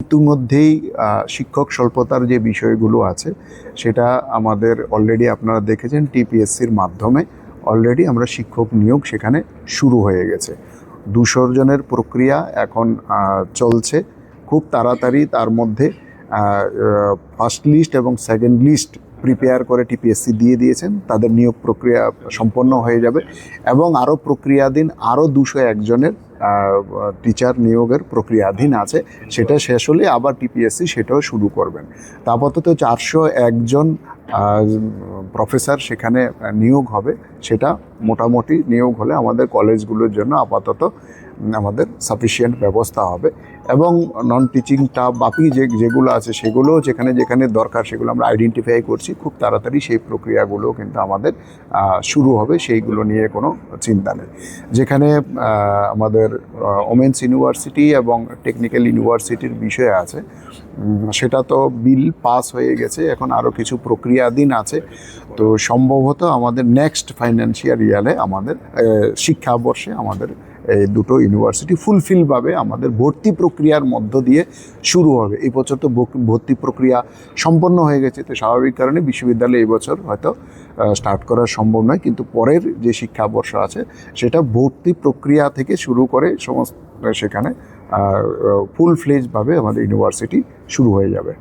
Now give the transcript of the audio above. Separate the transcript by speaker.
Speaker 1: ইতিমধ্যেই শিক্ষক স্বল্পতার যে বিষয়গুলো আছে সেটা আমাদের অলরেডি আপনারা দেখেছেন টিপিএসসির মাধ্যমে অলরেডি আমরা শিক্ষক নিয়োগ সেখানে শুরু হয়ে গেছে। 200 জনের প্রক্রিয়া এখন চলছে। খুব তাড়াতাড়ি তার মধ্যে ফার্স্ট লিস্ট এবং সেকেন্ড লিস্ট প্রিপেয়ার করে টিপিএসসি দিয়ে দিয়েছেন। তাদের নিয়োগ প্রক্রিয়া সম্পন্ন হয়ে যাবে এবং আরও প্রক্রিয়াধীন আরও 201 জনের টিচার নিয়োগের প্রক্রিয়াধীন আছে। সেটা শেষ হলে আবার টিপিএসসি সেটাও শুরু করবেন। তা আপাতত 401 জন প্রফেসর সেখানে নিয়োগ হবে। সেটা মোটামুটি নিয়োগ হলে আমাদের কলেজগুলোর জন্য আপাতত আমাদের সাফিসিয়েন্ট ব্যবস্থা হবে এবং নন টিচিং স্টাফ বাকি যেগুলো আছে সেগুলো যেখানে যেখানে দরকার সেগুলো আমরা আইডেন্টিফাই করছি। খুব তাড়াতাড়ি সেই প্রক্রিয়াগুলো কিন্তু আমাদের শুরু হবে, সেইগুলো নিয়ে কোনো চিন্তা নেই। যেখানে আমাদের ওমেন্স ইউনিভার্সিটি এবং টেকনিক্যাল ইউনিভার্সিটির বিষয় আছে সেটা তো বিল পাস হয়ে গেছে, এখন আরও কিছু প্রক্রিয়াধীন আছে। তো সম্ভবত আমাদের নেক্সট ফাইন্যান্সিয়াল ইয়ারে আমাদের শিক্ষাবর্ষে আমাদের এই দুটো ইউনিভার্সিটি ফুলফিলভাবে আমাদের ভর্তি প্রক্রিয়ার মধ্য দিয়ে শুরু হবে। এই বছর তো ভর্তি প্রক্রিয়া সম্পন্ন হয়ে গেছে, তো স্বাভাবিক কারণে বিশ্ববিদ্যালয়ে এই বছর হয়তো স্টার্ট করা সম্ভব নয়, কিন্তু পরের যে শিক্ষাবর্ষ আছে সেটা ভর্তি প্রক্রিয়া থেকে শুরু করে সমস্ত সেখানে ফুল ফ্লেজভাবে আমাদের ইউনিভার্সিটি শুরু হয়ে যাবে।